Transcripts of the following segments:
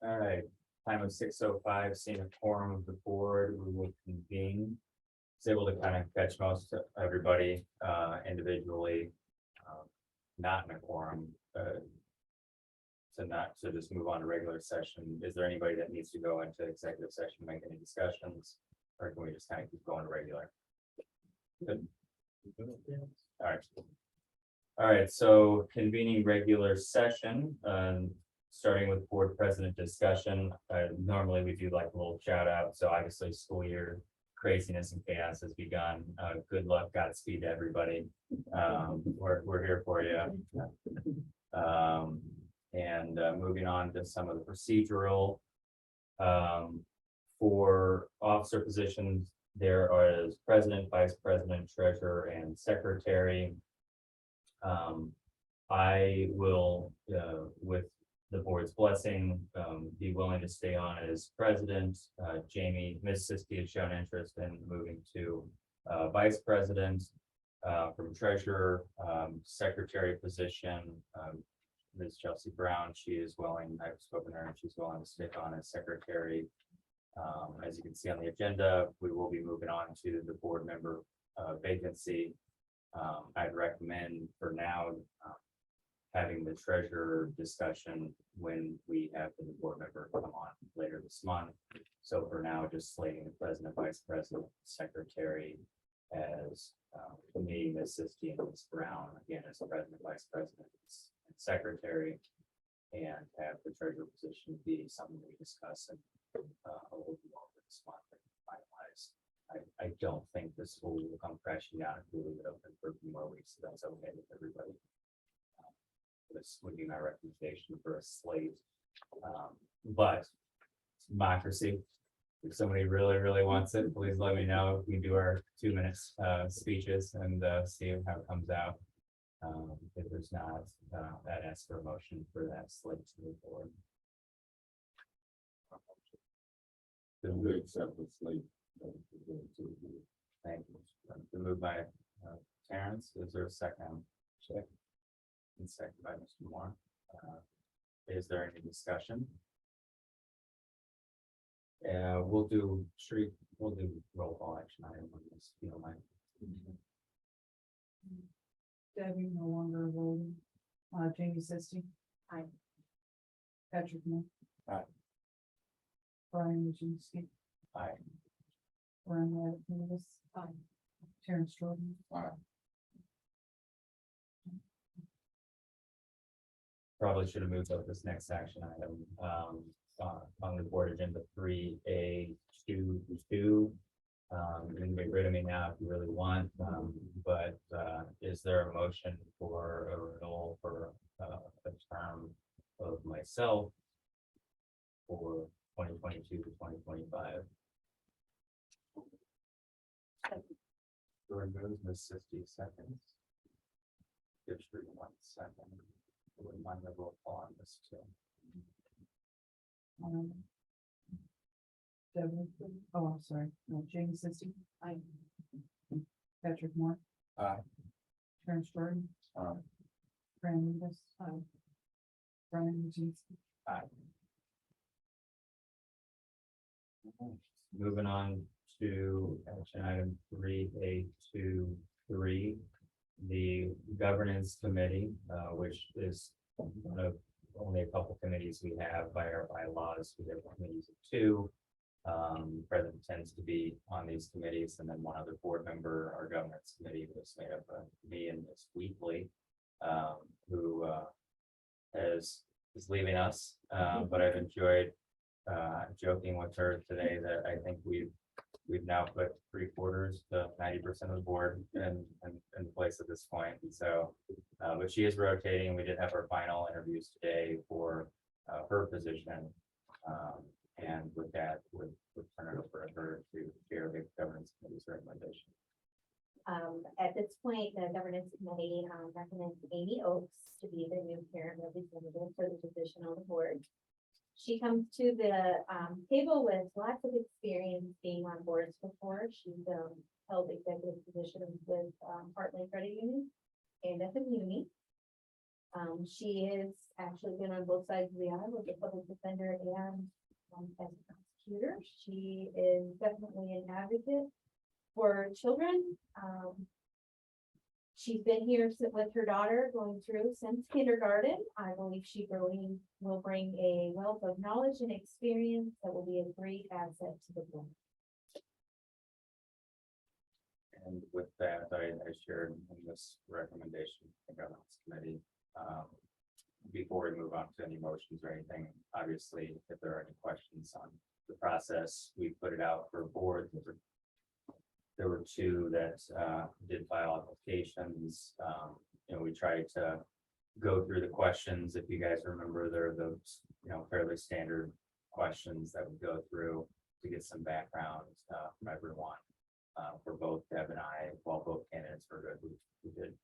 All right, time of 6:05, seeing a quorum of the board, we will convene. Was able to kind of catch most of everybody individually, not in a quorum. So just move on to regular session. Is there anybody that needs to go into executive session, make any discussions? Or can we just kind of keep going to regular? Good. All right. All right, so convening regular session, starting with board president discussion. Normally we do like a little shout out. So obviously school year craziness and chaos has begun. Good luck, Godspeed to everybody. We're here for you. Moving on to some of the procedural. For officer positions, there are president, vice president, treasurer, and secretary. I will, with the board's blessing, be willing to stay on as president. Ms. Sisti has shown interest in moving to vice president. From treasurer, secretary position, Ms. Chelsea Brown, she is willing, I've spoken to her, and she's willing to stick on as secretary. As you can see on the agenda, we will be moving on to the board member vacancy. I'd recommend for now having the treasurer discussion when we have the board member come on later this month. So for now, just slating the president, vice president, secretary as me, Ms. Sisti, and Ms. Brown, again, as president, vice president, and secretary, and have the treasurer position be something we discuss and a little bit longer this month and finalize. I don't think the school will come crashing down if we leave it open for a few more weeks, so that's okay with everybody. This would be my recommendation for a slate. But democracy, if somebody really wants it, please let me know. We can do our 2 minutes speeches and see how it comes out. If there's not, I'd ask for a motion for that slate to move forward. Then we accept the slate. Thank you. Moved by Terrence. Is there a second? Check. And second by Mr. Moore. Is there any discussion? We'll do roll call action item on this, if you don't mind. Debbie no longer voting. Jamie Sisti. Aye. Patrick Moore. Aye. Brian Wojcinski. Aye. Brian Radcliffe. Aye. Terrence Jordan. Aye. Probably should have moved up this next action item on the board agenda 3A2. You can get rid of me now if you really want, but is there a motion for a renewal for a term of myself for 2022 to 2025? Jordan moves, Ms. 60 seconds. Give Street 1 second. I wouldn't mind the roll call on this too. Debbie. Oh, I'm sorry. No, Jamie Sisti. Aye. Patrick Moore. Aye. Terrence Jordan. Aye. Brian Davis. Aye. Brian Wojcinski. Aye. Moving on to action item 3A23, the governance committee, which is one of only a couple committees we have by our bylaws. We have committees of 2. President tends to be on these committees, and then one other board member. Our governance committee was made up of me and Ms. Wheatley, who is leaving us, but I've enjoyed joking with her today that I think we've now put 3/4 to 90% of the board in place at this point. And so, but she is rotating. We did have our final interviews today for her position. And with that, we'll turn it over to her to share the governance committee's recommendation. At this point, the governance committee recommends Amy Oakes to be the new parent representative for the position on the board. She comes to the table with lots of experience being on boards before. She's held executive positions with Heartland Credit Union and at the Muni. She is actually been on both sides of the aisle with the public defender and as a prosecutor. She is definitely an advocate for children. She's been here with her daughter going through since kindergarten. I believe she really will bring a wealth of knowledge and experience that will be a great asset to the board. And with that, I shared in this recommendation to the governance committee. Before we move on to any motions or anything, obviously, if there are any questions on the process, we put it out for board. There were two that did file applications. We tried to go through the questions. If you guys remember, there are those, fairly standard questions that we go through to get some background from everyone. For both Deb and I, while both candidates were good, we did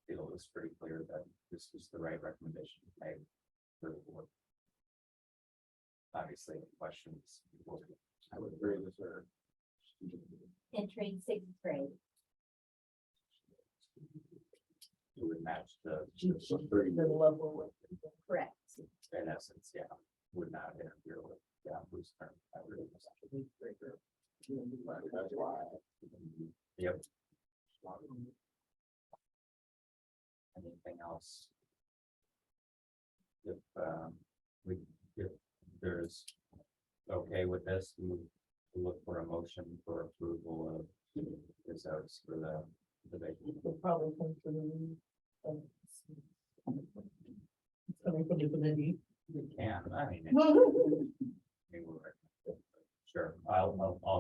feel it was pretty clear that this was the right recommendation to make for the board. Obviously, the questions. I would agree with her. Entering sixth grade. It would match the, The level. Correct. in essence, yeah, would not interfere with, who's current. That's why. Yep. Anything else? If if there's okay with this, we look for a motion for approval of this out for the vacancy. It'll probably come to the. It's coming from the committee. We can, I mean, we're- sure, I'll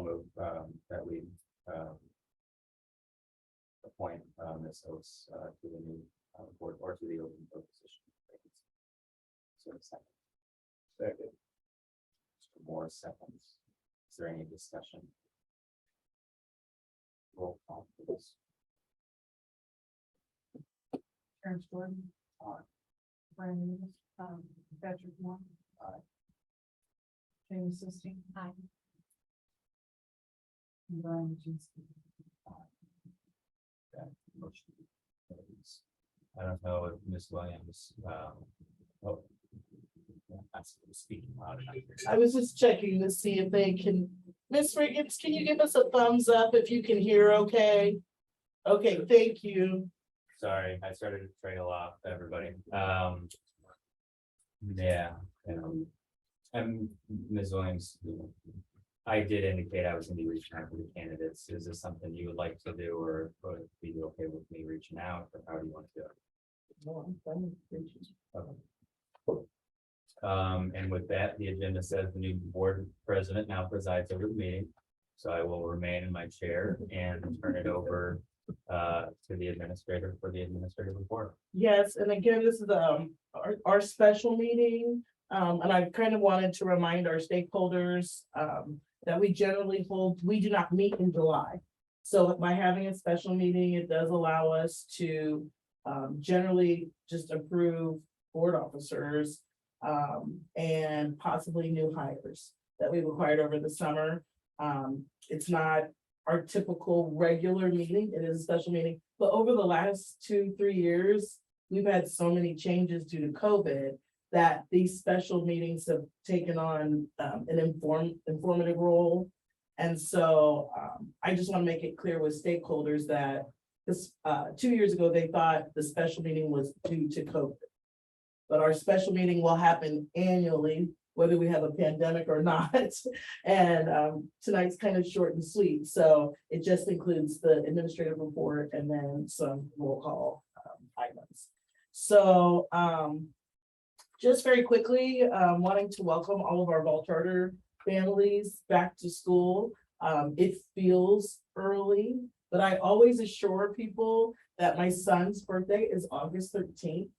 move that we appoint Ms. Oates to the new board or to the open position. So a second. Second. Mr. Moore seconds. Is there any discussion? Roll call for this. Terrence Jordan. Aye. Brian Lewis. Patrick Moore. Aye. Jamie Sisti. Aye. And Brian Jeanski. Motion carries. I don't know if Ms. Williams, oh. That's speaking loud enough. I was just checking to see if they can, Miss Riggins, can you give us a thumbs up if you can hear okay? Okay, thank you. Sorry, I started to trail off everybody. Yeah, and Ms. Williams, I did indicate I was gonna be reaching out to the candidates. Is this something you would like to do, or would it be okay with me reaching out, or how do you want to do it? No, I'm fine. Thank you. Okay. And with that, the agenda says the new board president now presides over the meeting. So I will remain in my chair and turn it over to the administrator for the administrative report. Yes, and again, this is our special meeting. And I kind of wanted to remind our stakeholders that we generally we do not meet in July. So by having a special meeting, it does allow us to generally just approve board officers and possibly new hires that we required over the summer. It's not our typical regular meeting, it is a special meeting, but over the last 2-3 years, we've had so many changes due to COVID that these special meetings have taken on an informative role. And so I just want to make it clear with stakeholders that this 2 years ago, they thought the special meeting was due to COVID. But our special meeting will happen annually, whether we have a pandemic or not. And tonight's kind of short and sweet. So it just includes the administrative report and then some roll call items. So just very quickly, wanting to welcome all of our Vol Charter families back to school. It feels early, but I always assure people that my son's birthday is August 13th.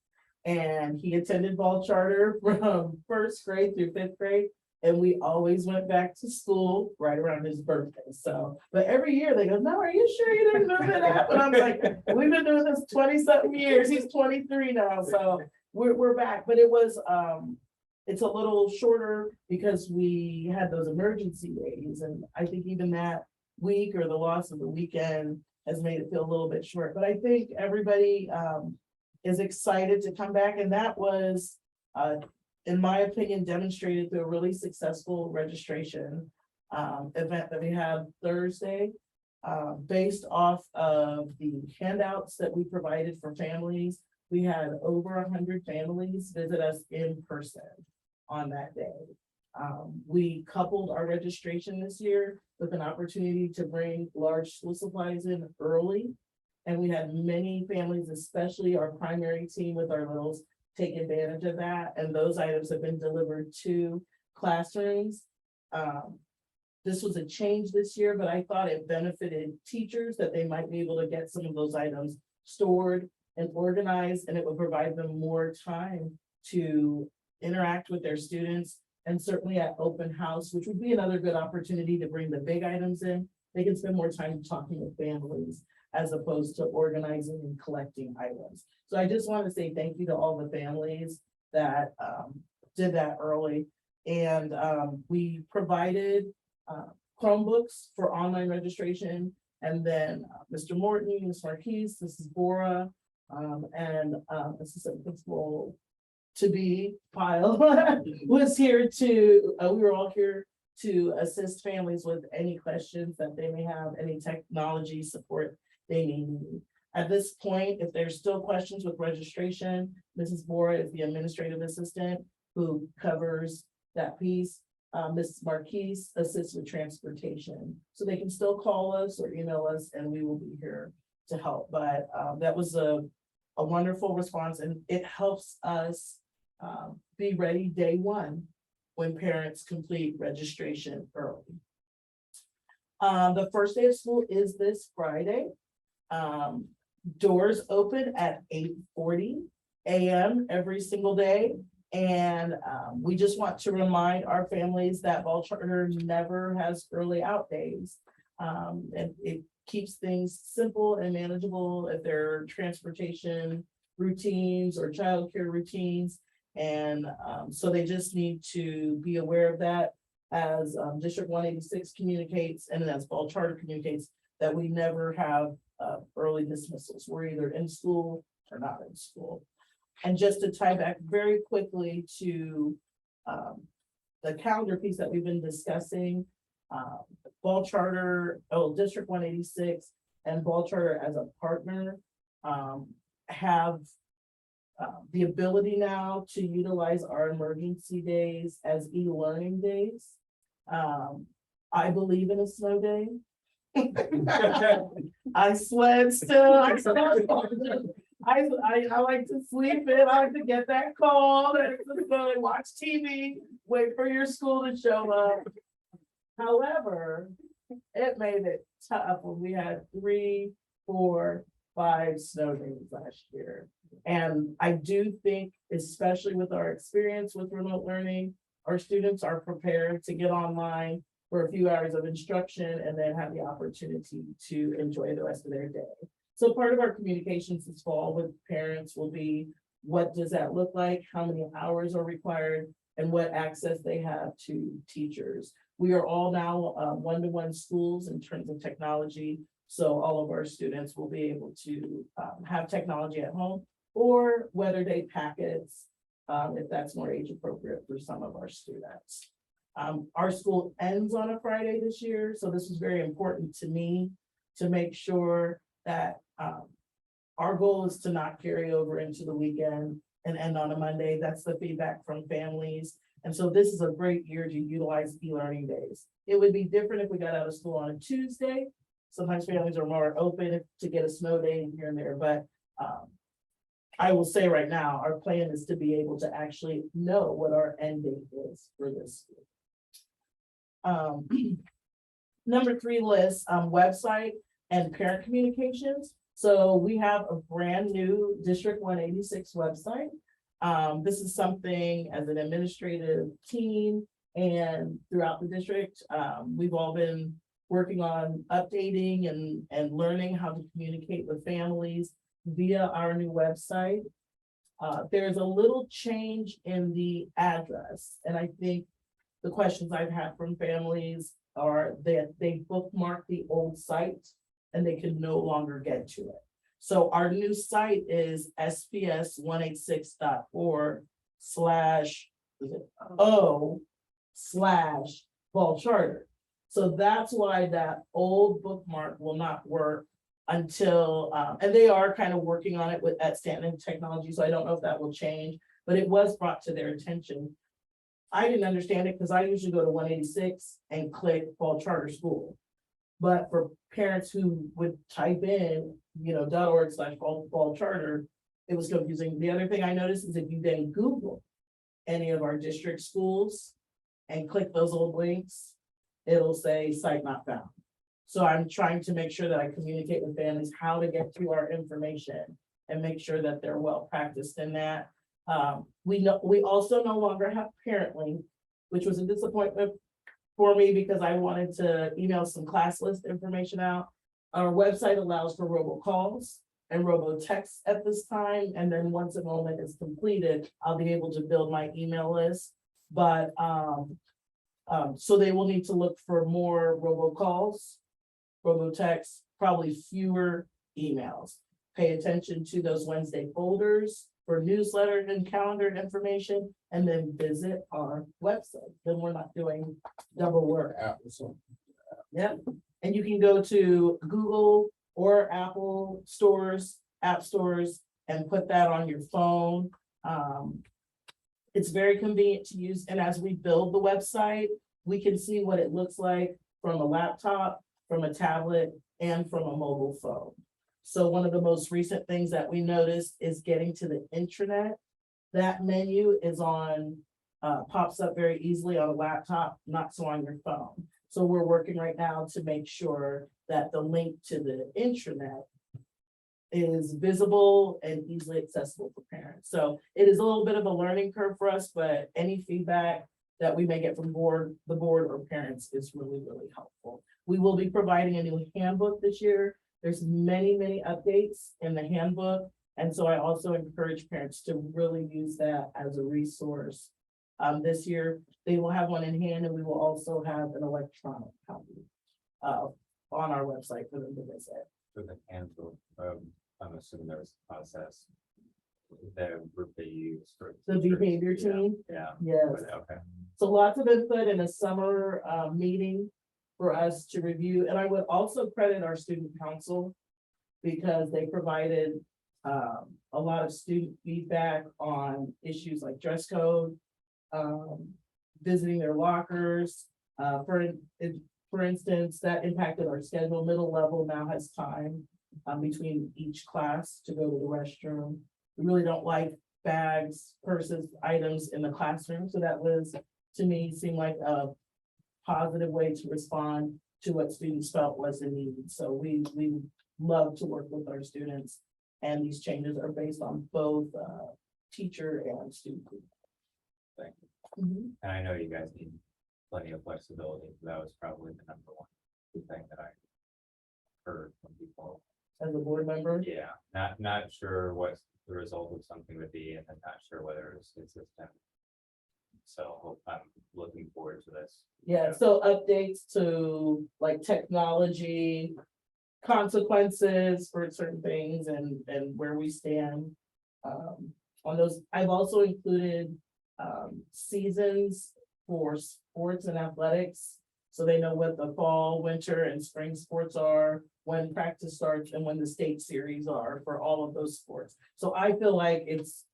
And he attended Vol Charter from 1st grade through 5th grade. And we always went back to school right around his birthday. So, but every year they go, no, are you sure you didn't move it up? And I'm like, we've been doing this 20-something years. He's 23 now. So we're back. But it was, it's a little shorter because we had those emergency days. And I think even that week or the loss of the weekend has made it feel a little bit short. But I think everybody, is excited to come back, and that was, in my opinion, demonstrated through a really successful registration event that we had Thursday, based off of the handouts that we provided for families. We had over 100 families visit us in person on that day. We coupled our registration this year with an opportunity to bring large school supplies in early. And we had many families, especially our primary team with our littles, take advantage of that. And those items have been delivered to classrooms. This was a change this year, but I thought it benefited teachers that they might be able to get some of those items stored and organized, and it would provide them more time to interact with their students. And certainly at open house, which would be another good opportunity to bring the big items in, they can spend more time talking with families as opposed to organizing and collecting items. So I just want to say thank you to all the families that did that early. And we provided Chromebooks for online registration. And then Mr. Morton, Ms. Marquise, Mrs. Bora, and Assistant Principal to be Pyle was here to, we were all here to assist families with any questions that they may have, any technology support they may need. At this point, if there's still questions with registration, Mrs. Bora is the administrative assistant who covers that piece. Mrs. Marquise assists with transportation. So they can still call us or email us and we will be here to help. But that was a wonderful response, and it helps us be ready day one when parents complete registration early. The first day of school is this Friday. Doors open at 8:40 a.m. every single day. And we just want to remind our families that Ball Charter never has early out days. And it keeps things simple and manageable if there are transportation routines or childcare routines. And so they just need to be aware of that as District 186 communicates, and as Ball Charter communicates, that we never have early dismissals. We're either in school or not in school. And just to tie back very quickly to the calendar piece that we've been discussing, Ball Charter, District 186 and Ball Charter as a partner have the ability now to utilize our emergency days as e-learning days. I believe in a snow day. I sled still. I like to sleep in. I like to get that cold and just go and watch TV, wait for your school to show up. However, it made it tough when we had 3, 4, 5 snow days last year. And I do think, especially with our experience with remote learning, our students are prepared to get online for a few hours of instruction and then have the opportunity to enjoy the rest of their day. So part of our communications this fall with parents will be, what does that look like? How many hours are required? And what access they have to teachers. We are all now one-to-one schools in terms of technology. So all of our students will be able to have technology at home or weather day packets, if that's more age appropriate for some of our students. Our school ends on a Friday this year, so this was very important to me to make sure that our goal is to not carry over into the weekend and end on a Monday. That's the feedback from families. And so this is a great year to utilize e-learning days. It would be different if we got out of school on a Tuesday. Sometimes families are more open to get a snow day here and there, but I will say right now, our plan is to be able to actually know what our end date is for this school. Number 3 list, website and parent communications. So we have a brand new District 186 website. This is something as an administrative team and throughout the district, we've all been working on updating and learning how to communicate with families via our new website. There's a little change in the address, and I think the questions I've had from families are that they bookmark the old site and they can no longer get to it. So our new site is SPS186.org/O/fall charter. So that's why that old bookmark will not work until, and they are kind of working on it at Stanton Technology, so I don't know if that will change, but it was brought to their attention. I didn't understand it because I usually go to 186 and click fall charter school. But for parents who would type in, .org/fall charter, it was confusing. The other thing I noticed is if you then Google any of our district schools and click those old links, it'll say site not found. So I'm trying to make sure that I communicate with families how to get to our information and make sure that they're well practiced in that. We also no longer have Parently, which was a disappointment for me because I wanted to email some class list information out. Our website allows for robocalls and robo-texts at this time, and then once enrollment is completed, I'll be able to build my email list. But so they will need to look for more robocalls, robo-texts, probably fewer emails. Pay attention to those Wednesday folders for newsletter and calendar information, and then visit our website. Then we're not doing double work. Yep, and you can go to Google or Apple stores, app stores, and put that on your phone. It's very convenient to use, and as we build the website, we can see what it looks like from a laptop, from a tablet, and from a mobile phone. So one of the most recent things that we noticed is getting to the intranet. That menu is on, pops up very easily on a laptop, not so on your phone. So we're working right now to make sure that the link to the intranet is visible and easily accessible for parents. So it is a little bit of a learning curve for us, but any feedback that we may get from the board or parents is really, really helpful. We will be providing a new handbook this year. There's many updates in the handbook. And so I also encourage parents to really use that as a resource. This year, they will have one in hand, and we will also have an electronic copy on our website for them to visit. For the handbook, I'm assuming there's a process. The group they use for. The behavior Yeah, team, Yeah. yes. Okay. So lots of input in a summer meeting for us to review. And I would also credit our student council because they provided a lot of student feedback on issues like dress code, visiting their lockers. For instance, that impacted our schedule. Middle level now has time between each class to go to the restroom. We really don't like bags, purses, items in the classroom. So that was, to me, seemed like a positive way to respond to what students felt was the need. So we love to work with our students, and these changes are based on both teacher and student. Thank you. And I know you guys need plenty of flexibility. That was probably the number one thing that I heard from people. As a board member, Yeah, not sure what the result of something would be, and then not sure whether it's consistent. So I'm looking forward to this. yeah, so updates to like technology, consequences for certain things and where we stand on those. I've also included seasons for sports and athletics. So they know what the fall, winter, and spring sports are, when practice starts, and when the state series are for all of those sports. So I feel like it's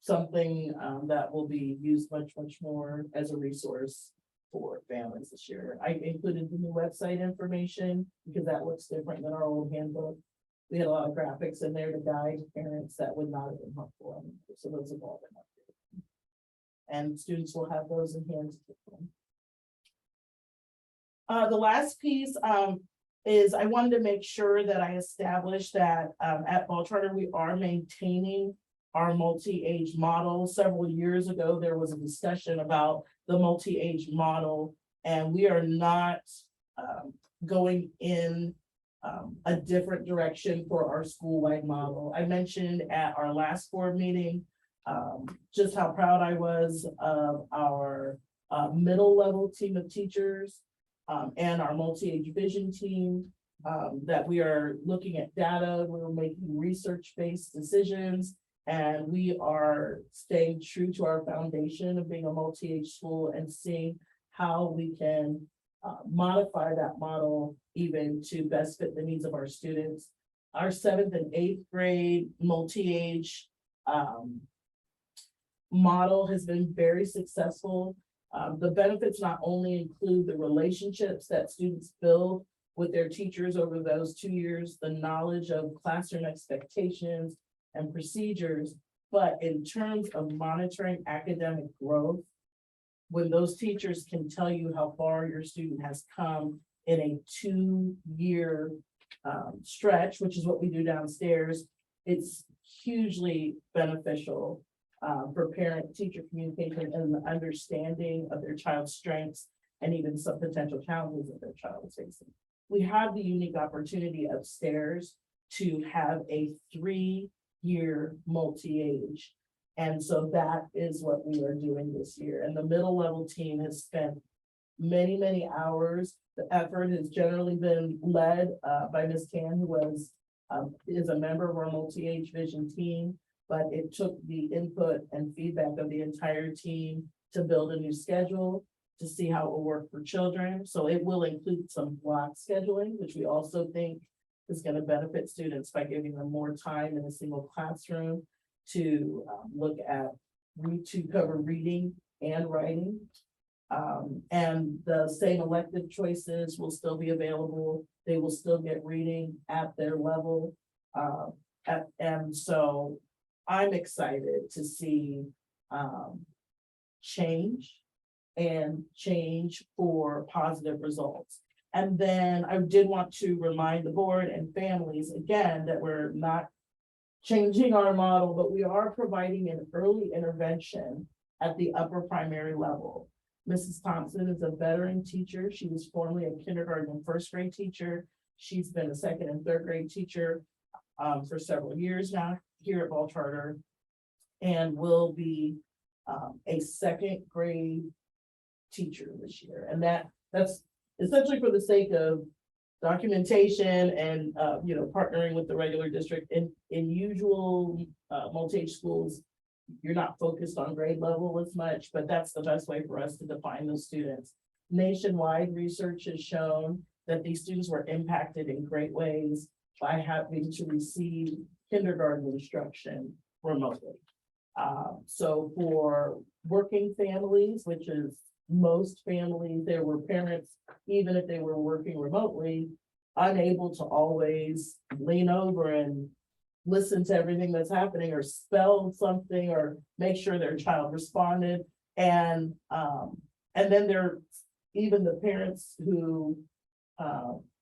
something that will be used much more as a resource for families this year. I included the new website information because that looks different than our old handbook. We had a lot of graphics in there to guide parents that would not have been helpful. So those have all been updated. And students will have those in hand to take them. The last piece is I wanted to make sure that I established that at Fall Charter, we are maintaining our multi-age model. Several years ago, there was a discussion about the multi-age model, and we are not going in a different direction for our school-wide model. I mentioned at our last board meeting just how proud I was of our middle level team of teachers and our multi-age vision team. that we are looking at data, we're making research-based decisions, and we are staying true to our foundation of being a multi-age school and seeing how we can modify that model even to best fit the needs of our students. Our 7th and 8th grade multi-age model has been very successful. The benefits not only include the relationships that students build with their teachers over those 2 years, the knowledge of classroom expectations and procedures, but in terms of monitoring academic growth, when those teachers can tell you how far your student has come in a 2-year stretch, which is what we do downstairs, it's hugely beneficial for parent-teacher communication and the understanding of their child's strengths and even some potential challenges that their child is facing. We have the unique opportunity upstairs to have a 3-year multi-age. And so that is what we are doing this year. And the middle level team has spent many, many hours. The effort has generally been led by Ms. Tan, who is a member of our multi-age vision team, but it took the input and feedback of the entire team to build a new schedule to see how it will work for children. So it will include some block scheduling, which we also think is going to benefit students by giving them more time in a single classroom to look at, to cover reading and writing. And the same elective choices will still be available. They will still get reading at their level. And so I'm excited to see change for positive results. And then I did want to remind the board and families again that we're not changing our model, but we are providing an early intervention at the upper primary level. Mrs. Thompson is a veteran teacher. She was formerly a kindergarten and first grade teacher. She's been a 2nd and 3rd grade teacher for several years now here at Ball Charter, and will be a 2nd grade teacher this year. And that's essentially for the sake of documentation and partnering with the regular district. In usual multi-age schools, you're not focused on grade level as much, but that's the best way for us to define those students. Nationwide research has shown that these students were impacted in great ways by having to receive kindergarten instruction remotely. So for working families, which is most families, there were parents, even if they were working remotely, unable to always lean over and listen to everything that's happening or spell something or make sure their child responded. And then there, even the parents who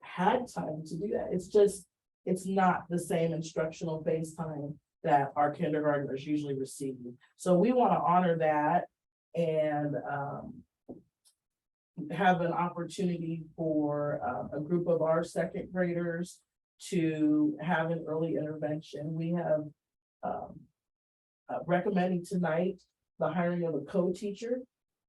had time to do that. It's not the same instructional face time that our kindergartners usually receive. So we want to honor that and have an opportunity for a group of our 2nd graders to have an early intervention. We have recommending tonight the hiring of a co-teacher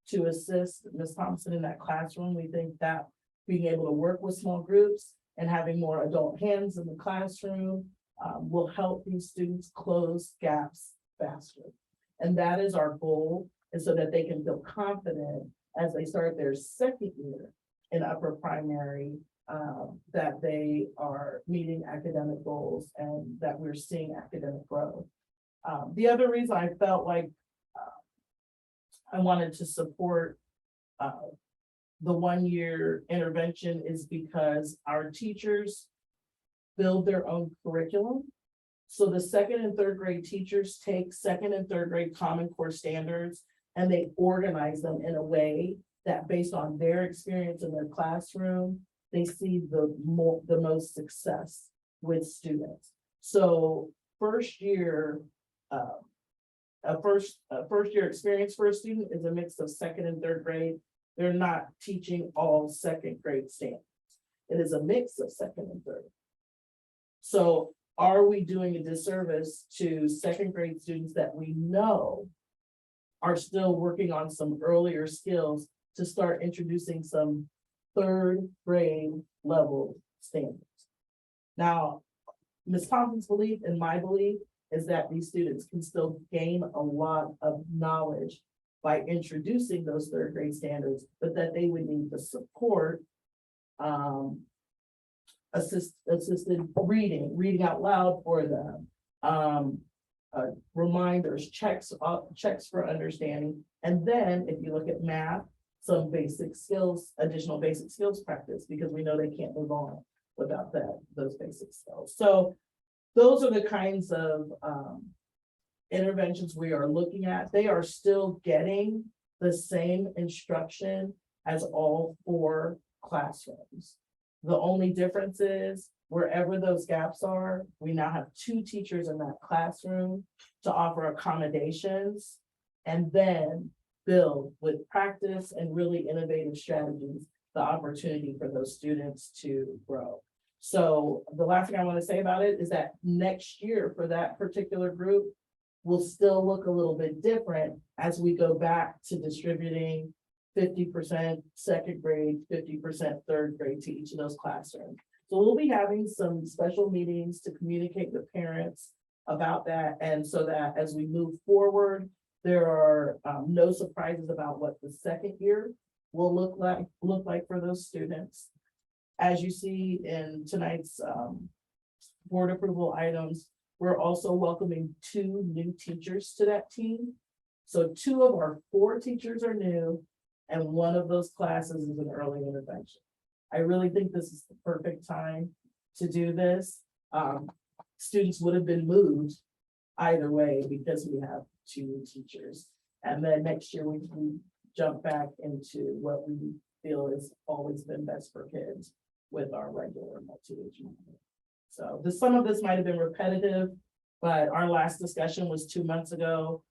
to assist Ms. Thompson in that classroom. We think that being able to work with small groups and having more adult hands in the classroom will help these students close gaps faster. And that is our goal, and so that they can feel confident as they start their 2nd year in upper primary, that they are meeting academic goals and that we're seeing academic growth. The other reason I felt like I wanted to support the 1-year intervention is because our teachers build their own curriculum. So the 2nd and 3rd grade teachers take 2nd and 3rd grade Common Core standards and they organize them in a way that based on their experience in their classroom, they see the most success with students. So first year experience for a student is a mix of 2nd and 3rd grade. They're not teaching all 2nd grade standards. It is a mix of 2nd and 3rd. So are we doing a disservice to 2nd grade students that we know are still working on some earlier skills to start introducing some 3rd grade level standards? Now, Ms. Thompson's belief and my belief is that these students can still gain a lot of knowledge by introducing those third grade standards, but that they would need the support, assisted reading out loud for them, reminders, checks for understanding. And then if you look at math, some basic skills, additional basic skills practice, because we know they can't move on without those basic skills. So those are the kinds of interventions we are looking at. They are still getting the same instruction as all 4 classrooms. The only difference is wherever those gaps are, we now have 2 teachers in that classroom to offer accommodations and then build with practice and really innovative strategies, the opportunity for those students to grow. So the last thing I want to say about it is that next year for that particular group will still look a little bit different as we go back to distributing 50% second grade, 50% third grade to each of those classrooms. So we'll be having some special meetings to communicate with parents about that. And so that as we move forward, there are no surprises about what the second year will look like for those students. As you see in tonight's board approval items, we're also welcoming 2 new teachers to that team. So 2 of our 4 teachers are new, and 1 of those classes is an early intervention. I really think this is the perfect time to do this. Students would have been moved either way because we have 2 new teachers. And then next year we jump back into what we feel has always been best for kids with our regular multi-age model. So some of this might have been repetitive, but our last discussion was 2 months ago.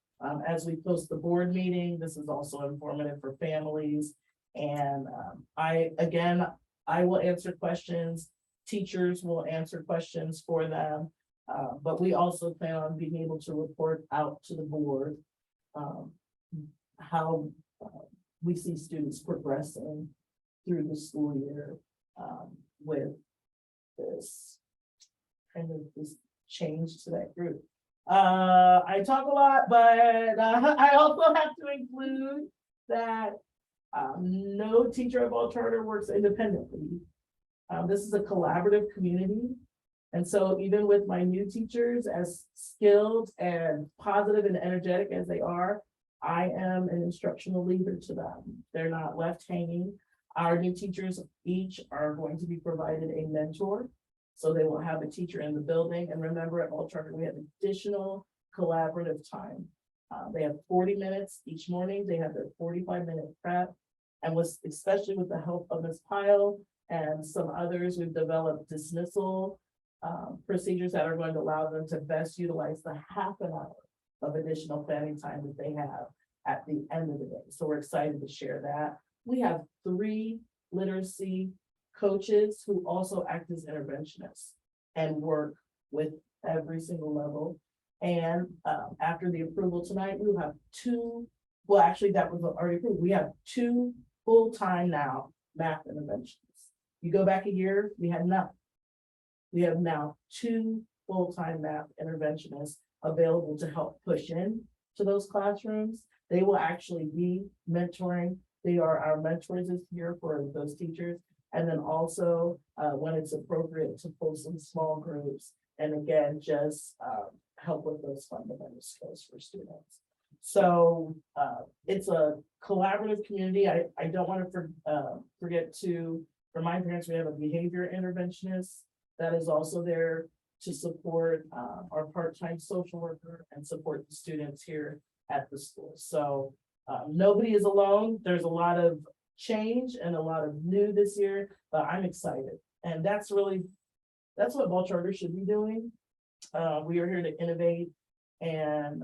As we post the board meeting, this is also informative for families. And I will answer questions. Teachers will answer questions for them. But we also plan on being able to report out to the board how we see students progressing through the school year with this kind of this change to that group. I talk a lot, but I also have to include that no teacher of all charter works independently. This is a collaborative community. And so even with my new teachers, as skilled and positive and energetic as they are, I am an instructional leader to them. They're not left hanging. Our new teachers each are going to be provided a mentor. So they will have a teacher in the building. And remember, at All Charter, we have additional collaborative time. They have 40 minutes each morning. They have their 45-minute prep. And especially with the help of Ms. Pyle and some others, we've developed dismissal procedures that are going to allow them to best utilize the half an hour of additional planning time that they have at the end of the day. So we're excited to share that. We have 3 literacy coaches who also act as interventionists and work with every single level. And after the approval tonight, we will have 2, well, actually that was already approved. We have 2 full-time now math interventionists. You go back a year, we had none. We have now 2 full-time math interventionists available to help push in to those classrooms. They will actually be mentoring. They are our mentors this year for those teachers. And then also when it's appropriate to pull some small groups. And again, just help with those fundamental skills for students. So it's a collaborative community. I don't want to forget to remind parents we have a behavior interventionist that is also there to support our part-time social worker and support the students here at the school. So nobody is alone. There's a lot of change and a lot of new this year, but I'm excited. And that's what Ball Charter should be doing. We are here to innovate and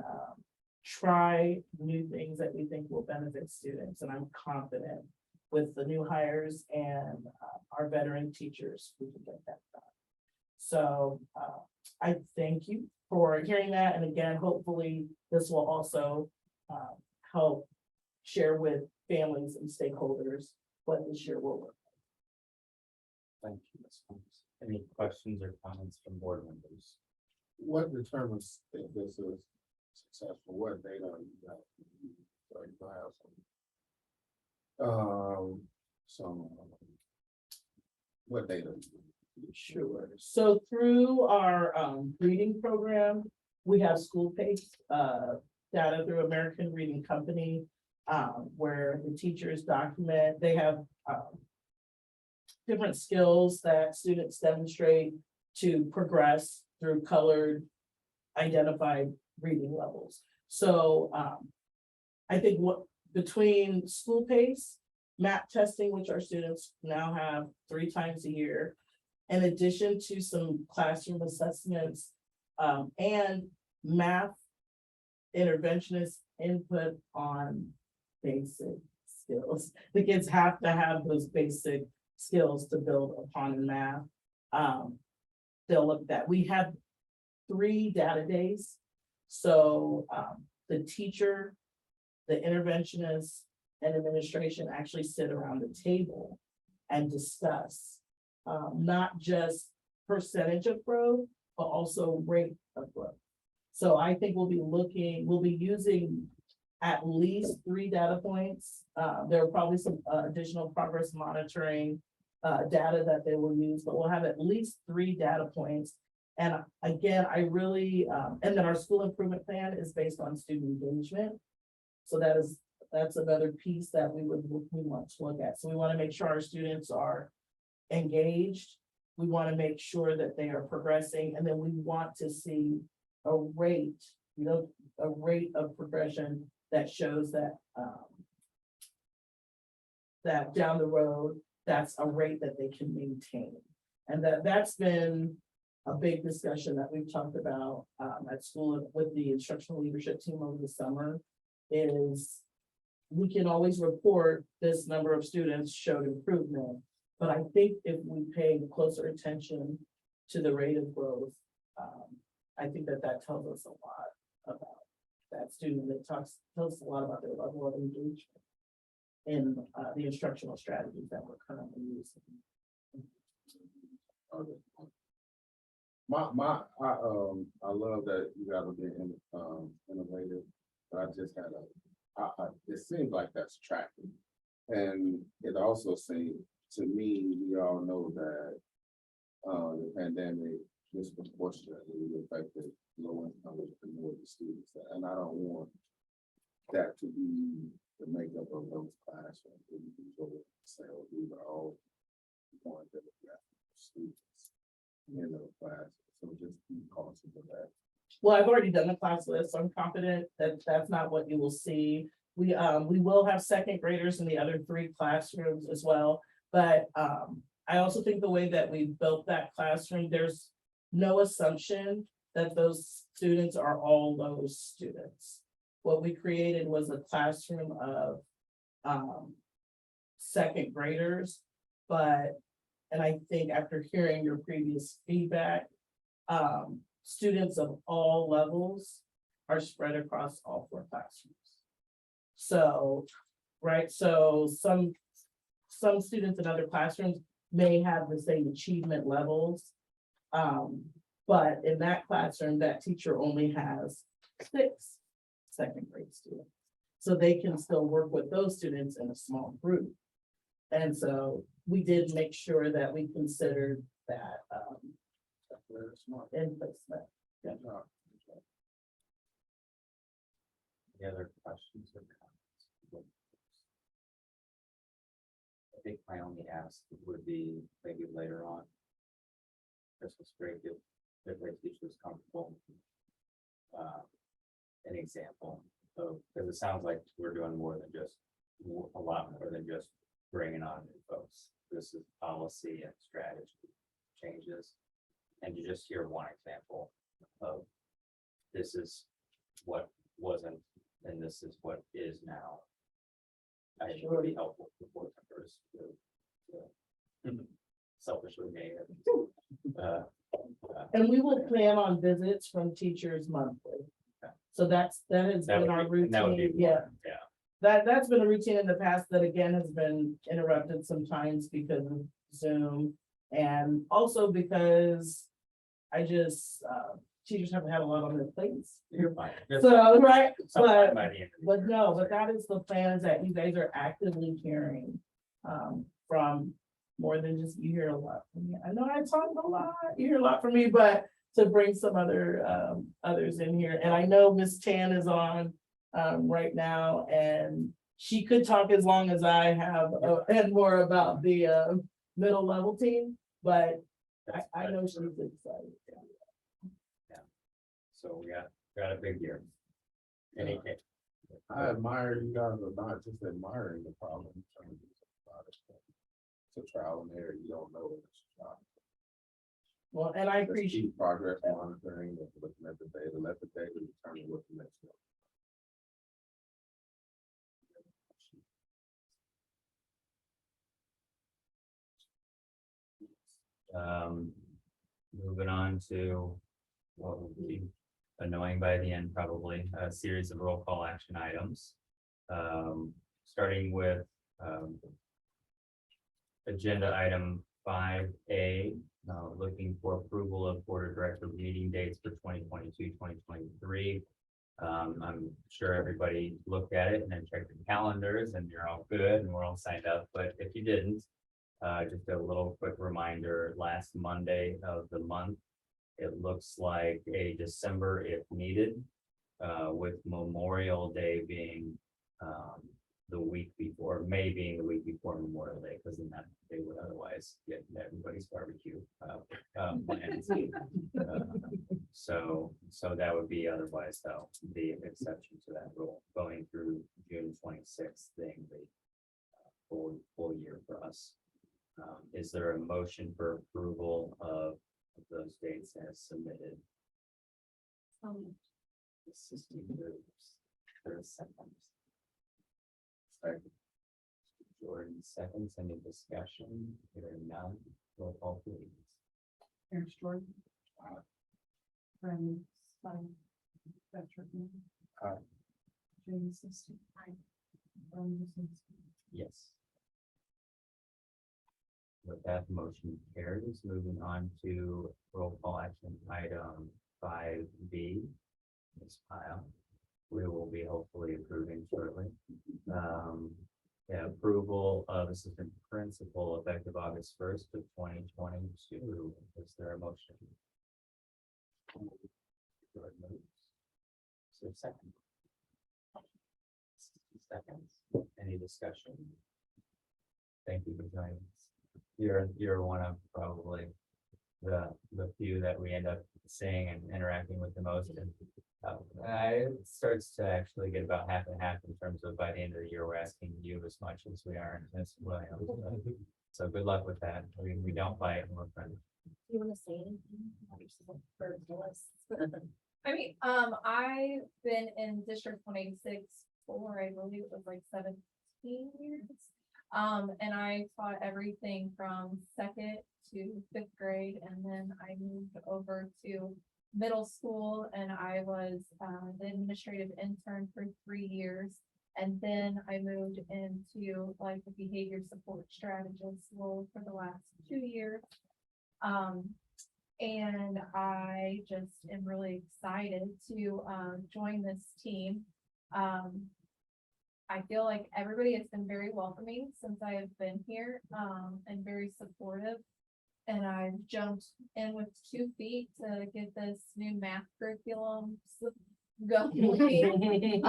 try new things that we think will benefit students. And I'm confident with the new hires and our veteran teachers, we can get that done. So I thank you for hearing that. And again, hopefully this will also help share with families and stakeholders what this year will work. Thank you, Ms. Thomas. Any questions or comments from board members? What determines if this is successful? What data you got? So you have some, what data? Sure. So through our reading program, we have school paced data through American Reading Company. Where the teachers document, they have different skills that students demonstrate to progress through colored identified reading levels. So I think what between school pace, map testing, which our students now have 3 times a year, in addition to some classroom assessments and math interventionist input on basic skills. The kids have to have those basic skills to build upon in math. They'll look at that. We have 3 data days. So the teacher, the interventionist, and administration actually sit around the table and discuss not just percentage of growth, but also rate of growth. So I think we'll be using at least 3 data points. There are probably some additional progress monitoring data that they will use, but we'll have at least 3 data points. And again, I really, and then our school improvement plan is based on student engagement. So that's another piece that we want to look at. So we want to make sure our students are engaged. We want to make sure that they are progressing, and then we want to see a rate, a rate of progression that shows that that down the road, that's a rate that they can maintain. And that's been a big discussion that we've talked about at school with the instructional leadership team over the summer, is we can always report this number of students showed improvement. But I think if we pay closer attention to the rate of growth, I think that tells us a lot about that student. That tells us a lot about their level of engagement in the instructional strategies that we're currently using. Okay. I love that you guys are being innovative, but I just had it seems like that's tracking. And it also seems to me, we all know that the pandemic disproportionately affected low income and minority students. And I don't want that to be the makeup of those classrooms. We can go and say, oh, these are all one demographic students in those classes. So just be cautious of that. Well, I've already done the class list, so I'm confident that that's not what you will see. We will have second graders in the other 3 classrooms as well. But I also think the way that we built that classroom, there's no assumption that those students are all those students. What we created was a classroom of second graders, and I think after hearing your previous feedback, students of all levels are spread across all 4 classrooms. So, right, so some students in other classrooms may have the same achievement levels. But in that classroom, that teacher only has 6 second grade students. So they can still work with those students in a small group. And so we did make sure that we considered that Very smart. in placement. Yeah. Any other questions or comments? I think my only ask would be maybe later on. Christmas break, if the teacher is comfortable. An example of, because it sounds like we're doing more than just, a lot more than just bringing on new folks. This is policy and strategy changes. And you just hear one example of, this is what wasn't, and this is what is now. I think it would be helpful for board members to selfishly made it. And we will plan on visits from teachers monthly. Okay. So that has been our routine, yeah. That's been a routine in the past that again has been interrupted sometimes because of Zoom And also because I just, teachers haven't had a lot on their plates. You're fine. So, right, Sometime but, by the end of the but year. no, but that is the plans that you guys are actively carrying. From more than just, you hear a lot from me. I know I talk a lot, you hear a lot from me, but to bring some other, others in here. And I know Miss Chan is on, right now, and she could talk as long as I have, and more about the, middle level team, but I know she's excited. So we got a big year. Any, I admire you guys are not just admiring the problem. you're trying to do something about it. It's a trial and error, you don't know it's a trial. Well, and I Just appreciate, keep progress monitoring, and looking at the data, let the data determine what the next one. moving on to what will be annoying by the end, probably, a series of roll call action items. Starting with, agenda item 5A, looking for approval of board of director meeting dates for 2022, 2023. I'm sure everybody looked at it and then checked the calendars and you're all good and we're all signed up, but if you didn't, just a little quick reminder, last Monday of the month, it looks like a December if needed, with Memorial Day being the week before, May being the week before Memorial Day, because then that they would otherwise get everybody's barbecue plans. So that would be otherwise though, the exception to that rule, going through June 26th, being the full year for us. Is there a motion for approval of those dates as submitted? Assisting moves. There a second. Second. Jordan seconds, any discussion? Hearing none, roll call please. Aaron Jordan. Brandon. Patrick. Aye. James Sister. Yes. With that, motion carries. Moving on to roll call action item 5B. This pile, we will be hopefully approving shortly. Yeah, approval of assistant principal effective August 1st of 2022. Is there a motion? Jordan moves. Is there a second? 60 seconds. Any discussion? Thank you for joining us. You're one of probably the few that we end up seeing and interacting with the most, and it starts to actually get about half and half in terms of by the end of the year we're asking you as much as we are as William. So good luck with that. We don't fight and we're friends. You want to say anything about yourself for Phyllis? I mean, I've been in District 186 for, I believe it was like 17 years. And I taught everything from 2nd to 5th grade, and then I moved over to middle school and I was the administrative intern for 3 years. And then I moved into like the behavior support strategist role for the last 2 years. And I just am really excited to join this team. I feel like everybody has been very welcoming since I have been here, and very supportive. And I've jumped in with 2 feet to get this new math curriculum going.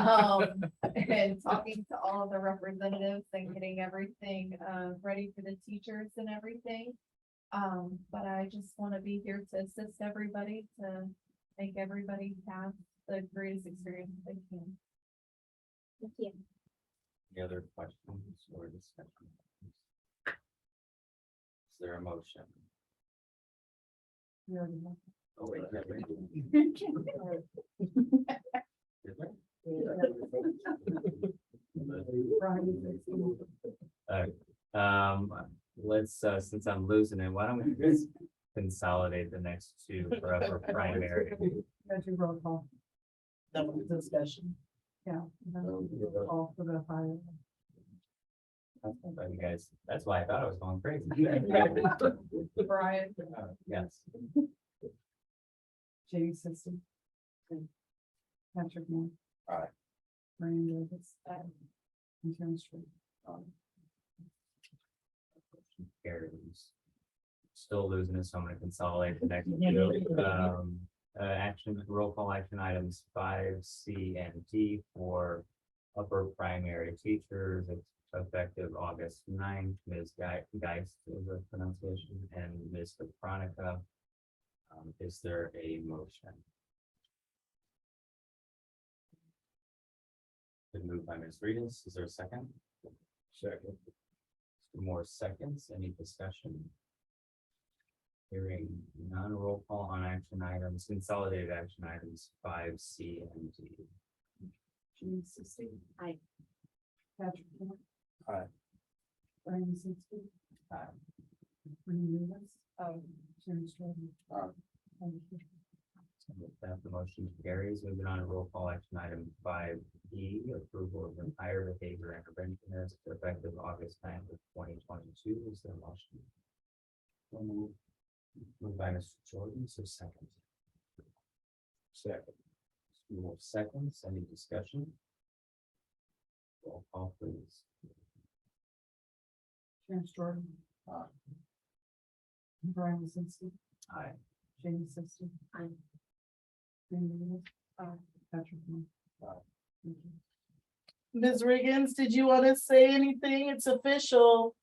And talking to all of the representatives and getting everything ready for the teachers and everything. But I just want to be here to assist everybody, to make everybody have the greatest experience they can. Thank you. Any other questions or discussion? Is there a motion? We already know. Oh, wait, yeah, wait. Is there? Let's, since I'm losing it, why don't we just consolidate the next 2 for primary? Got your roll call. that was the discussion. Yeah. Call for the hire. But you guys, that's why I thought I was going crazy. Brian. Yes. Jamie Simpson. Patrick Moore. Aye. Brian Davis. And Karen Stewart. Carries. Still losing it, so I'm gonna consolidate the next two. Action, roll call action items 5C and D for upper primary teachers. It's effective August 9th. Ms. Geist is the pronunciation, and Ms. Veronica. Is there a motion? Been moved by Ms. Regis. Is there a second? Second. More seconds, any discussion? Hearing none, roll call on action items, consolidated action items 5C and D. Jamie Simpson. Aye. Patrick Moore. Aye. Brian Simpson. Aye. Brian Davis. Um, Karen Stewart. Aye. Thank you. With that, the motion carries. Moving on to roll call action item 5E, approval of an higher behavior interventionist effective August 9th of 2022. Is there a motion? Moved by Mr. Jordan, so second. Second. More seconds, any discussion? Roll call, please. Karen Stewart. Aye. Brian Simpson. Aye. Jamie Simpson. Aye. Brian Davis. Patrick Moore. Aye. Thank you. Ms. Riggins, did you want to say anything? It's official.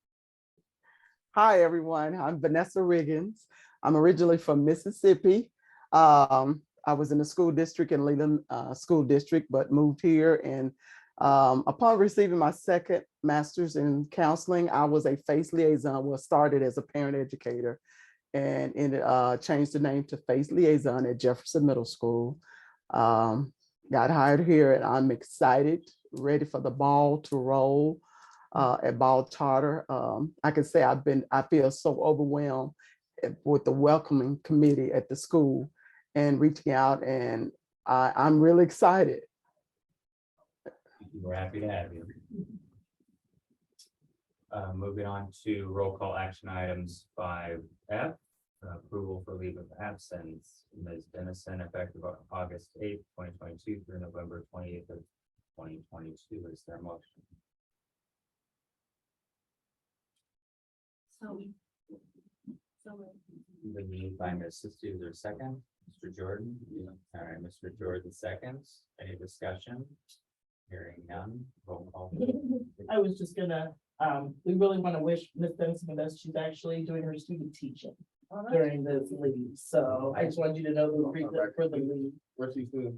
Hi, everyone. I'm Vanessa Riggins. I'm originally from Mississippi. I was in the school district in Leland School District, but moved here. And upon receiving my second master's in counseling, I was a FACE liaison. Well, started as a parent educator and changed the name to FACE liaison at Jefferson Middle School. Got hired here, and I'm excited, ready for the ball to roll. At Ball Charter. I can say I feel so overwhelmed with the welcoming committee at the school and reaching out, and I'm really excited. We're happy to have you. Moving on to roll call action items 5F, approval for leave of absence. Ms. Dennison, effective August 8th, 2022 through November 28th of 2022. Is there a motion? Been moved by Ms. Sisti. Is there a second? Mr. Jordan? All right, Mr. Jordan seconds. Any discussion? Hearing none. Roll call. I was just gonna, we really want to wish Ms. Benson the best. She's actually doing her student teaching during this leave. So I just wanted you to know the reason for the leave. What's he doing?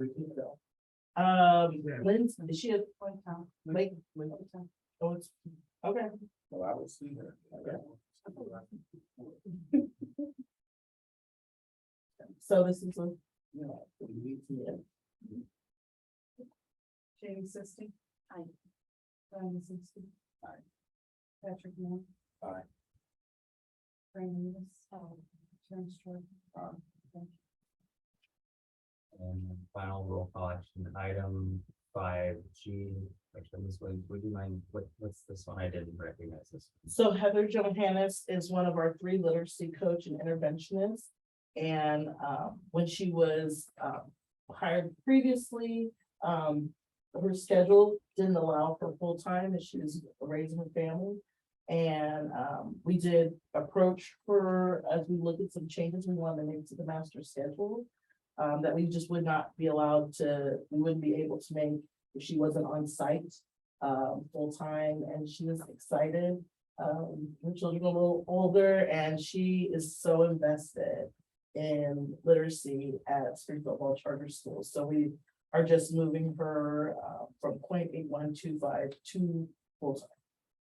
Lynn's, is she at Lake? Oh, it's, okay. Well, I will see her. So this is a, Jamie Simpson. Aye. Brian Simpson. Aye. Patrick Moore. Aye. Brian Davis. Karen Stewart. Aye. Thank you. And then final roll call action item 5G. Actually, this one, would you mind, what's this one? I didn't recognize this. so Heather Johannes is one of our 3 literacy coach and interventionists. And when she was hired previously, her schedule didn't allow for full-time as she was raising her family. And we did approach her as we looked at some changes we wanted to make to the master schedule. That we just would not be allowed to, we wouldn't be able to make if she wasn't on site full-time, and she was excited. Her children are a little older, and she is so invested in literacy at Springfield Ball Charter School. So we are just moving her from 0.8125 to full-time.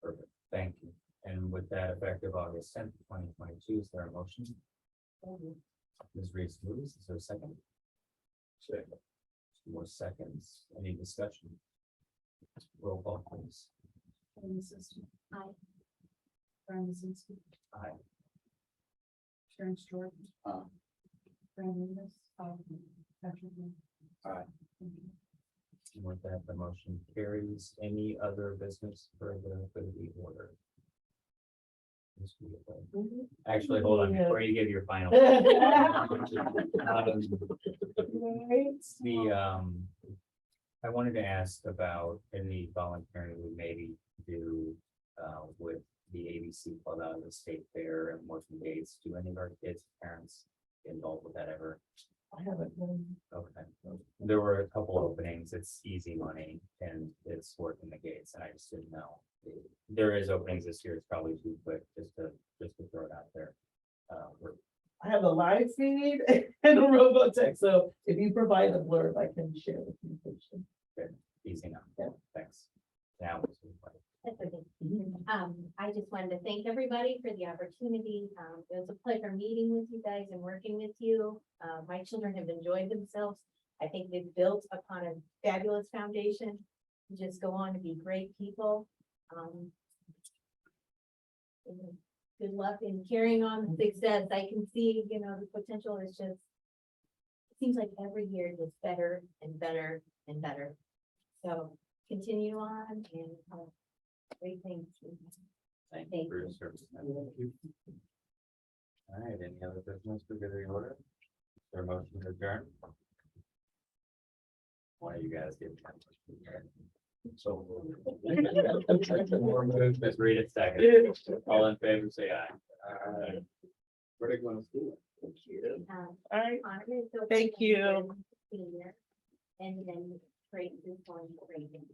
Perfect, thank you. And with that, effective August 10th, 2022, is there a motion? Ms. Reese moves. Is there a second? Second. 2 more seconds. Any discussion? Roll call, please. Jamie Simpson. Aye. Brian Simpson. Aye. Karen Stewart. Aye. Brian Davis. Patrick Moore. Aye. Thank you. With that, the motion carries. Any other business for the order? Actually, hold on, before you give your final. I wanted to ask about any volunteering we maybe do with the ABC Club out of the state fair and working dates. Do any of our kids' parents get involved with that ever? I haven't been. Okay, there were a couple openings. It's easy money and it's working the gates, and I just didn't know. There is openings this year. It's probably too quick just to throw it out there. I have a live feed and a robotech, so if you provide a blurb, I can share the communication. Easy enough. Yeah. Thanks. Now. That's okay. I just wanted to thank everybody for the opportunity. It was a pleasure meeting with you guys and working with you. My children have enjoyed themselves. I think they've built upon a fabulous foundation. to Just go on to be great people. And good luck in carrying on the success. I can see, the potential is just, it seems like every year it gets better and better and better. So continue on and great things. Thank you for your service. All right, any other business for good of the order? Is there a motion to adjourn? Why you guys give me that much to adjourn? So. More moved, let's read it second. All in favor, say aye. Where they going to school? All right, Honor is open Thank for you. senior, and then Trace is going to Reagan.